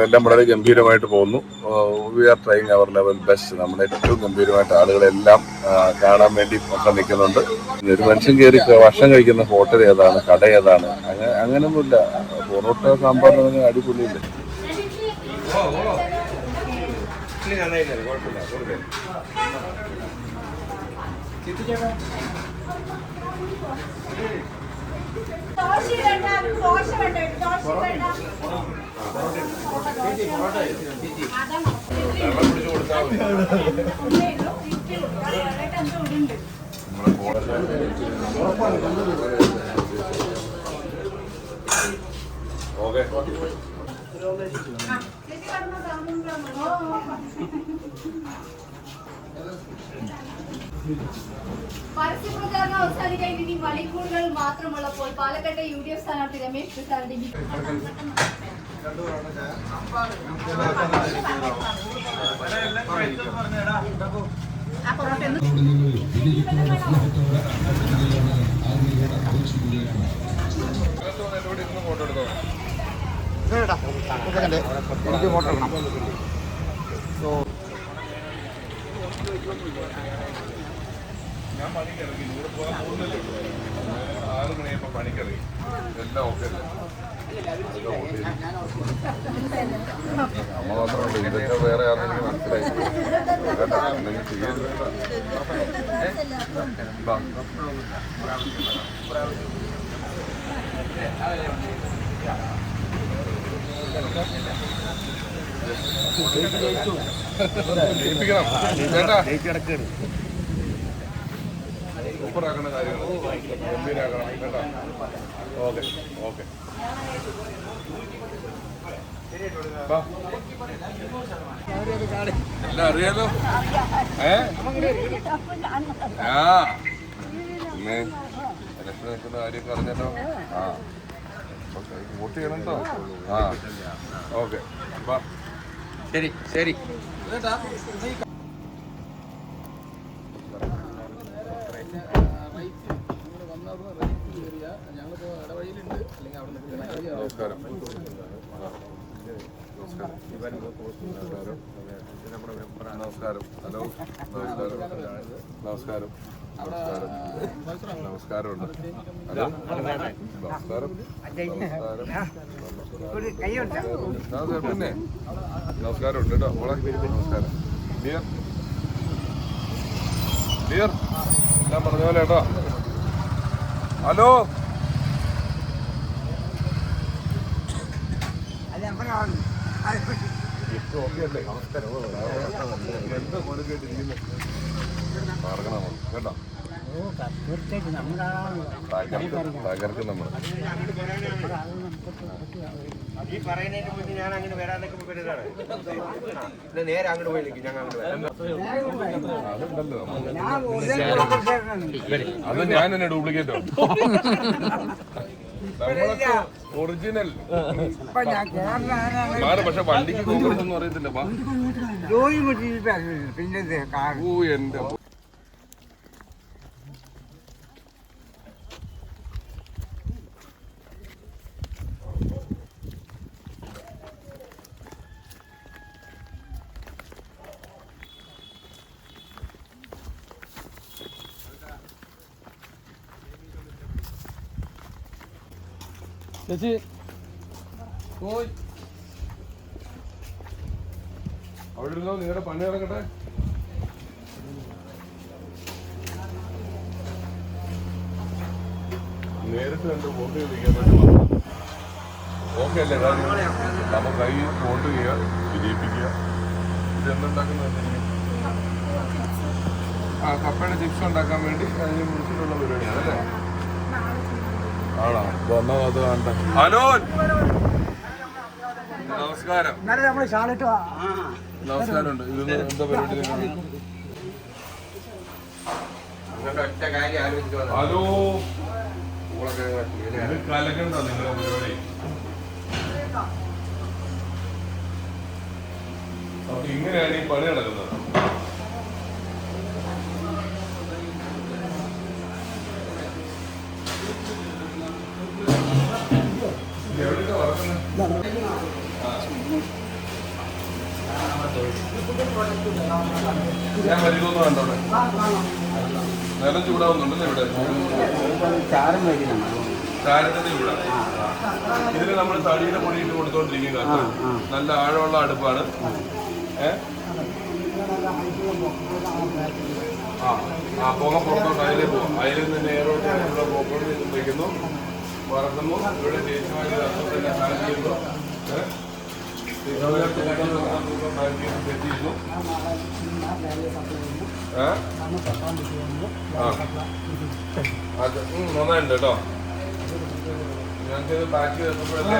എല്ലാം വളരെ ഗംഭീരമായിട്ട് പോകുന്നു. We are trying our level best. നമ്മുടെ ഏറ്റവും ഗംഭീരമായിട്ട് ആളുകളെല്ലാം കാണാൻ വേണ്ടി ഒക്കെ നിൽക്കുന്നുണ്ട്. ഒരു മനുഷ്യൻ കയറി ഭക്ഷണം കഴിക്കുന്ന ഹോട്ടൽ ഏതാണ്, കട ഏതാണ്, അങ്ങനെയൊന്നുമില്ല. പൊറോട്ട സാമ്പാർ അടിപൊളിയില്ലേ. പരസ്യപ്രചാരണം അവസാനിക്കാൻ ഇനി മണിക്കൂറുകൾ മാത്രമുള്ളപ്പോൾ പാലക്കാട്ടെ UDF സ്ഥാനാർത്ഥി രമേശ് പിഷാരടി ഞാൻ പണിക്കിറങ്ങി, ഇവിടെ പോകാൻ പോകുന്നില്ല. 6 മണിയായപ്പോൾ പണിക്കിറങ്ങി. എല്ലാം ഓക്കെ അല്ലേ? നമ്മൾ മാത്രമല്ല, ഇതൊക്കെ വേറെ ആണെന്ന് മനസ്സിലായി. ചെയ്യരുത്. സൂപ്പറാക്കുന്ന കാര്യങ്ങൾ ഗംഭീരാക്കണം കേട്ടോ. ഓക്കെ ഓക്കെ എല്ലാം അറിയാലോ. പിന്നെ ഇലക്ഷൻ നിൽക്കുന്ന കാര്യമൊക്കെ അറിഞ്ഞല്ലോ. വോട്ട് ചെയ്യണം കേട്ടോ. ഓക്കെ ശരി ശരി. നമസ്കാരം. നമസ്കാരം. ഹലോ. നമസ്കാരം. നമസ്കാരം. നമസ്കാരമുണ്ട്. ഹലോ. നമസ്കാരം. പിന്നെ നമസ്കാരമുണ്ട് കേട്ടോ. മോളെ നമസ്കാരം. ഡിയർ ഡിയർ ഞാൻ പറഞ്ഞ പോലെ കേട്ടോ. ഹലോ. ഓക്കെ അല്ലേ? നമസ്കാരം. എന്താ പോലെ കേട്ടിരിക്കുന്നു കേട്ടോ. തകർക്കും നമ്മൾ. ഈ പറയുന്നതിന് മുന്നേ ഞാൻ അങ്ങനെ വരാനൊക്കെ വരുന്നതാണ്. നേരെ അങ്ങോട്ട് പോയി നിൽക്കും. ഞങ്ങൾ അതുണ്ടല്ലോ. അത് ഞാൻ തന്നെ ഡ്യൂപ്ലിക്കേറ്റോ? ഒറിജിനൽ. പക്ഷെ വണ്ടിക്ക് കോൺഗ്രസ് ഒന്നും അറിയത്തില്ല. എന്റെ ചേച്ചി പോയി അവിടെ ഇരുന്നോ. നിങ്ങളുടെ പണി ഇറങ്ങട്ടെ. നേരിട്ട് കണ്ട് വോട്ട് ചെയ്യിക്കാൻ വേണ്ടി ഓക്കെ അല്ലേ? നമുക്ക് കൈ വോട്ട് ചെയ്യുക, വിജയിപ്പിക്കുക. ഇതെന്തുണ്ടാക്കുന്നത്? കപ്പയുടെ ചിപ്സ് ഉണ്ടാക്കാൻ വേണ്ടി അതിന് മുറിച്ചിട്ടുള്ള പരിപാടിയാണ് അല്ലേ? ആണോ? വന്നോ അത് വേണ്ട. ഹലോ നമസ്കാരം. നമസ്കാരമുണ്ട്. ഇത് എന്താ പരിപാടി? ഹലോ കലക്കണ്ട നിങ്ങളുടെ പരിപാടി. അപ്പൊ ഇങ്ങനെയാണ് ഈ പണി നടക്കുന്നത്. എവിടെയൊക്കെ ഞാൻ വരികൊന്നും കണ്ടോടെ നിലം ചൂടാവുന്നുണ്ടല്ലേ ഇവിടെ? ചാരത്തിന്റെ ചൂടാ. ഇതിന് നമ്മൾ തടിയുടെ പൊടിയിട്ട് കൊടുത്തോണ്ടിരിക്കുക. നല്ല ആഴമുള്ള അടുപ്പാണ്. പുക പുറത്തോട്ട് അതിലേക്ക് പോകും. അതിൽ നിന്ന് എയറോട്ട് ഇവിടെ പോക്കോട്ട് വയ്ക്കുന്നു, വറക്കുന്നു. ഇവിടെ ദേശീയമായി തന്നെ പാക്ക് ചെയ്യുന്നു. സെറ്റ് ചെയ്യുന്നു. അത് നന്നായിട്ടുണ്ട് കേട്ടോ. ഞങ്ങൾക്ക് ഇത് പാക്ക് ചെയ്തപ്പോഴല്ലേ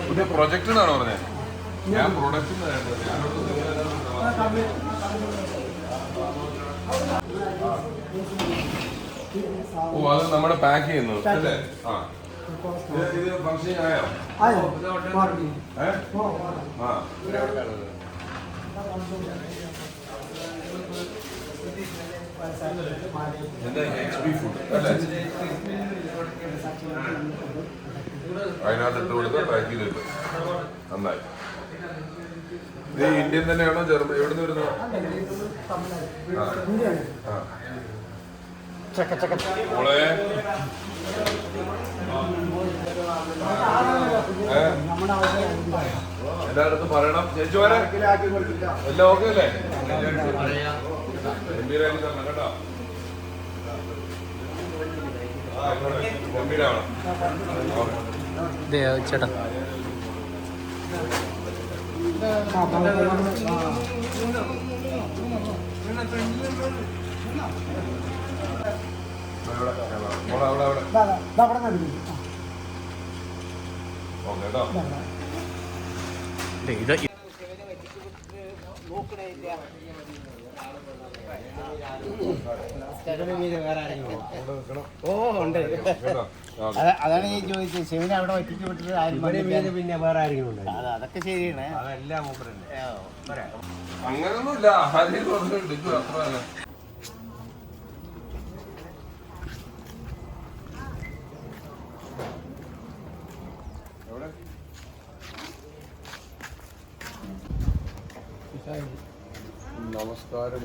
പുതിയ പ്രൊജക്ട് എന്നാണോ പറഞ്ഞത്? ഞാൻ പ്രൊഡക്റ്റ് ഓ, അത് നമ്മുടെ പാക്ക് ചെയ്യുന്നത് അല്ലേ? ആ, ഇത് ഫംഗ്ഷൻ ആയോ? എന്താ HP ഫുഡ് അല്ലേ? അതിനകത്ത് ഇട്ട് കൊടുത്ത് പാക്ക് ചെയ്തിട്ട് നന്നായി. ഇത് ഇന്ത്യൻ തന്നെയാണോ ജർമ്മൻ? എവിടെ നിന്ന് വരുന്നത്? മോളെ എല്ലായിടത്തും പറയണം. ചേച്ചിമാരെ എല്ലാം ഓക്കെ അല്ലേ? ഗംഭീരാക്കി തരണം കേട്ടോ. ഗംഭീരാവണം ചേട്ടാ. അതാണ് ഞാൻ ചോദിച്ചത്. ശിവനെ അവിടെ ഒറ്റയ്ക്ക് വിട്ടിട്ട് പിന്നെ വേറെ ആരെങ്കിലും ഉണ്ട്? അതൊക്കെ ശരിയാണ്. അതെല്ലാം അങ്ങനൊന്നുമില്ല. ആരെയും എടുക്കും അത്ര തന്നെ. നമസ്കാരം.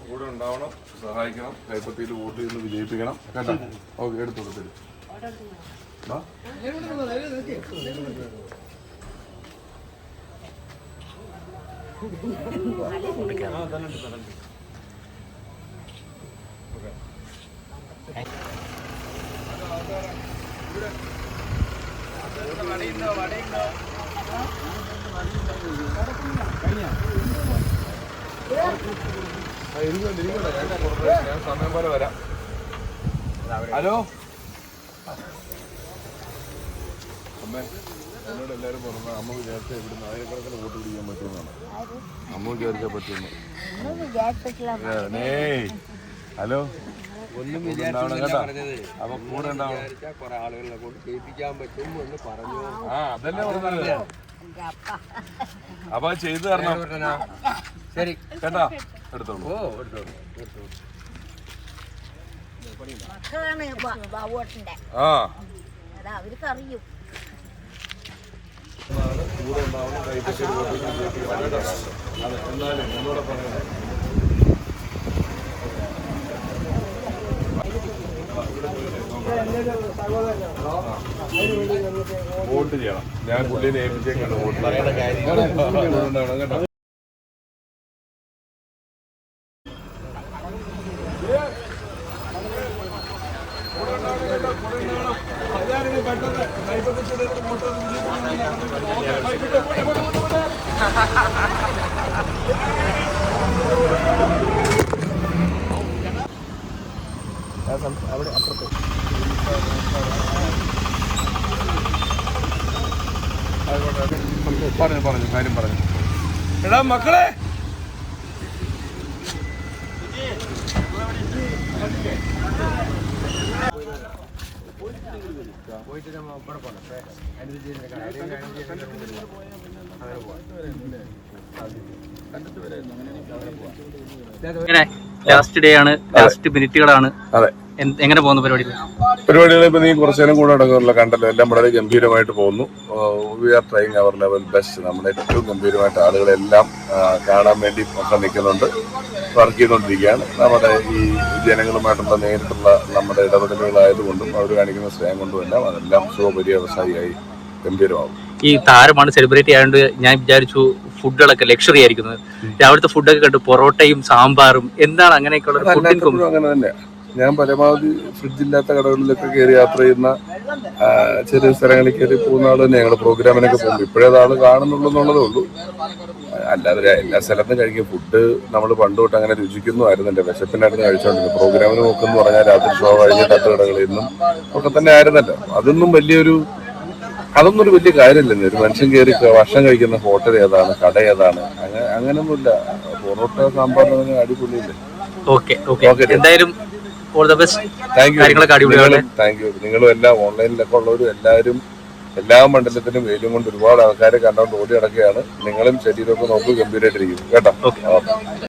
കൂടെ ഉണ്ടാവണം, സഹായിക്കണം, കൈപ്പത്തിയിൽ വോട്ട് ചെയ്ത് വിജയിപ്പിക്കണം കേട്ടോ. ഓക്കെ, എടുത്തോളൂ. ഞാൻ സമയം പോലെ വരാം. ഹലോ അമ്മേ, എന്നോട് എല്ലാവരും പറഞ്ഞു അമ്മ വിചാരിച്ച ഇവിടുന്ന് ആയിരക്കണക്കിന് വോട്ട് പിടിക്കാൻ പറ്റുമെന്നാണ്. അമ്മ വിചാരിച്ചാൽ പറ്റുമെന്ന്. ഹലോ, ഒന്നും കേട്ടോ. അപ്പൊ കൂടെ ഉണ്ടാവണം. കുറെ ആളുകളെ കൊണ്ട് ജയിപ്പിക്കാൻ പറ്റും എന്ന് പറഞ്ഞു. അതല്ലേ പറഞ്ഞത്. അപ്പൊ ചെയ്തു തരണം. ശരി കേട്ടാ, എടുത്തോളൂ. ഓ, എടുത്തോളൂ. ആ, അവർക്ക് അറിയും. കൂടെ ഉണ്ടാവണം. കൈപ്പറ്റി എന്നാലും എന്നോട് പറയണം. വോട്ട് ചെയ്യണം. ഞാൻ പുള്ളിനെ ഏൽപ്പിച്ചേക്കാണ് വോട്ട് പറയേണ്ട കാര്യങ്ങൾ കേട്ടോ. അവിടെ അപ്പുറത്ത് പറഞ്ഞു കാര്യം പറഞ്ഞു. എടാ മക്കളെ, പോയിട്ട് നമ്മൾ ഇവിടെ പോകണം അങ്ങനെ പോവാം. ലാസ്റ്റ് ഡേ ആണ്, ലാസ്റ്റ് മിനിറ്റുകളാണ്. അതെ, എങ്ങനെ പോകുന്നു പരിപാടി? പരിപാടികൾ ഇപ്പൊ നീ കുറച്ചു നേരം കൂടെ നടക്കുമല്ലോ, കണ്ടല്ലോ, എല്ലാം വളരെ ഗംഭീരമായിട്ട് പോകുന്നു. We are trying our level best. നമ്മുടെ ഏറ്റവും ഗംഭീരമായിട്ട് ആളുകളെല്ലാം കാണാൻ വേണ്ടി ഒക്കെ നിൽക്കുന്നുണ്ട്, വർക്ക് ചെയ്തുകൊണ്ടിരിക്കുകയാണ്. നമ്മുടെ ഈ ജനങ്ങളുമായിട്ടുള്ള നേരിട്ടുള്ള നമ്മുടെ ഇടപെടലുകളായതുകൊണ്ടും അവർ കാണിക്കുന്ന സ്നേഹം കൊണ്ടുമെല്ലാം അതെല്ലാം ശുഭപര്യവസായിയായി ഗംഭീരമാകും. ഈ താരമാണ്, സെലിബ്രിറ്റി ആയതുകൊണ്ട് ഞാൻ വിചാരിച്ചു ഫുഡുകളൊക്കെ ലക്ഷറി ആയിരിക്കുന്നത്. രാവിലത്തെ ഫുഡൊക്കെ കണ്ടു, പൊറോട്ടയും സാമ്പാറും, എന്താണ് അങ്ങനെയൊക്കെയുള്ള ഫുഡിന്? അങ്ങനെ തന്നെയാണ്. ഞാൻ പരമാവധി ഫ്രിഡ്ജില്ലാത്ത കടകളിലൊക്കെ കയറി യാത്ര ചെയ്യുന്ന ചെറിയ സ്ഥലങ്ങളിൽ കയറി പോകുന്ന ആൾ തന്നെ. ഞങ്ങളുടെ പ്രോഗ്രാമിനൊക്കെ പോകുമ്പോൾ ഇപ്പോഴേ ആള് കാണുന്നുള്ളൂ എന്നുള്ളതേ ഉള്ളൂ. അല്ലാതെ എല്ലാ സ്ഥലത്തും കഴിക്കും ഫുഡ് നമ്മൾ പണ്ട് തൊട്ട് അങ്ങനെ രുചിക്കുന്നു ആയിരുന്നല്ലോ. വിശപ്പിനായിരുന്നു കഴിച്ചോണ്ടിരുന്നത്. പ്രോഗ്രാമിന് നോക്കെന്ന് പറഞ്ഞാൽ രാത്രി ഷോ കഴിഞ്ഞ തട്ടുകടകളിൽ നിന്നും ഒക്കെ തന്നെ ആയിരുന്നല്ലോ. അതൊന്നും ഒരു വലിയ കാര്യമില്ലെന്ന്. ഒരു മനുഷ്യൻ കയറി ഭക്ഷണം കഴിക്കുന്ന ഹോട്ടൽ ഏതാണ്, കട ഏതാണ്, അങ്ങനെയൊന്നുമില്ല. പൊറോട്ട സാമ്പാർ അടിപൊളിയില്ലേ. ഓക്കെ എന്തായാലും all the best. Thank you. നിങ്ങളും എല്ലാം ഓൺലൈനിലൊക്കെ ഉള്ളവരും എല്ലാവരും എല്ലാ മണ്ഡലത്തിലും വെയിലും കൊണ്ട് ഒരുപാട് ആൾക്കാരെ കണ്ടുകൊണ്ട് ഓടി നടക്കുകയാണ്. നിങ്ങളും ശരീരമൊക്കെ നോക്കി ഗംഭീരമായിട്ടിരിക്കും കേട്ടോ.